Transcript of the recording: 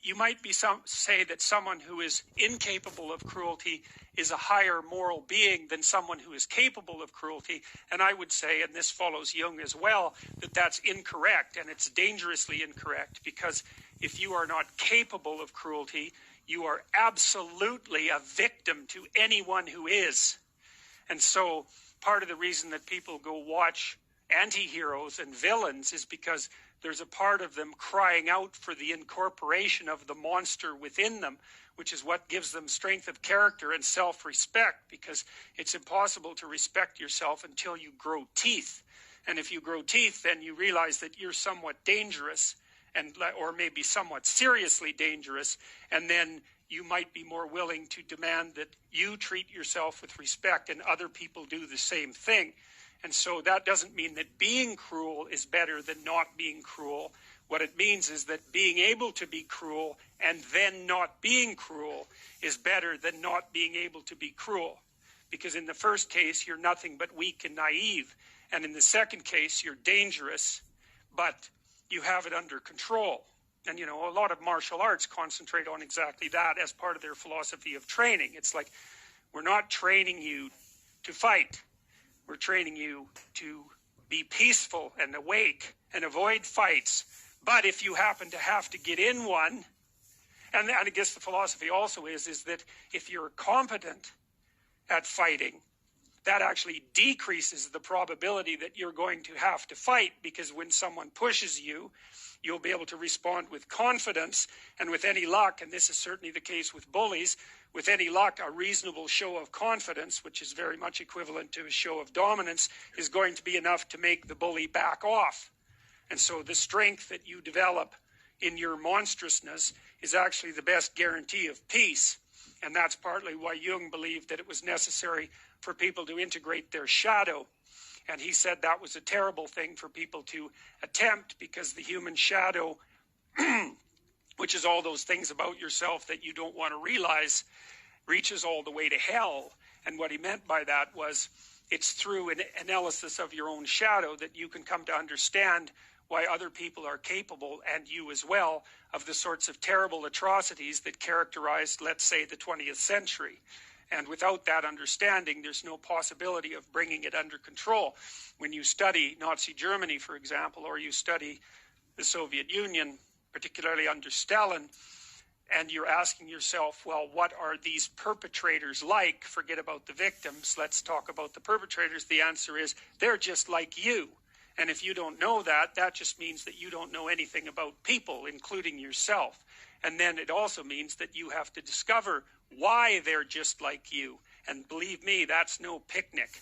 You might say that someone who is incapable of cruelty is a higher moral being than someone who is capable of cruelty. And I would say, and this follows Jung as well, that that's incorrect, and it's dangerously incorrect, because if you are not capable of cruelty, you are absolutely a victim to anyone who is. And so part of the reason that people go watch anti-heroes and villains is because there's a part of them crying out for the incorporation of the monster within them, which is what gives them strength of character and self-respect, because it's impossible to respect yourself until you grow teeth. And if you grow teeth, then you realize that you're somewhat dangerous, or maybe somewhat seriously dangerous, and then you might be more willing to demand that you treat yourself with respect and other people do the same thing. And so that doesn't mean that being cruel is better than not being cruel. What it means is that being able to be cruel and then not being cruel is better than not being able to be cruel. Because in the first case, you're nothing but weak and naive. And in the second case, you're dangerous, but you have it under control. And, you know, a lot of martial arts concentrate on exactly that as part of their philosophy of training. It's like, we're not training you to fight. We're training you to be peaceful and awake and avoid fights. But if you happen to have to get in one, and I guess the philosophy also is that if you're competent at fighting, that actually decreases the probability that you're going to have to fight, because when someone pushes you, you'll be able to respond with confidence, and with any luck, and this is certainly the case with bullies, with any luck, a reasonable show of confidence, which is very much equivalent to a show of dominance, is going to be enough to make the bully back off. And so the strength that you develop in your monstrousness is actually the best guarantee of peace. And that's partly why Jung believed that it was necessary for people to integrate their shadow. And he said that was a terrible thing for people to attempt, because the human shadow, which is all those things about yourself that you don't want to realize, reaches all the way to hell. And what he meant by that was it's through an analysis of your own shadow that you can come to understand why other people are capable, and you as well, of the sorts of terrible atrocities that characterized, let's say, the 20th century. And without that understanding, there's no possibility of bringing it under control. When you study Nazi Germany, for example, or you study the Soviet Union, particularly under Stalin, and you're asking yourself, well, what are these perpetrators like? Forget about the victims. Let's talk about the perpetrators. The answer is they're just like you. And if you don't know that, that just means that you don't know anything about people, including yourself. And then it also means that you have to discover why they're just like you. And believe me, that's no picnic.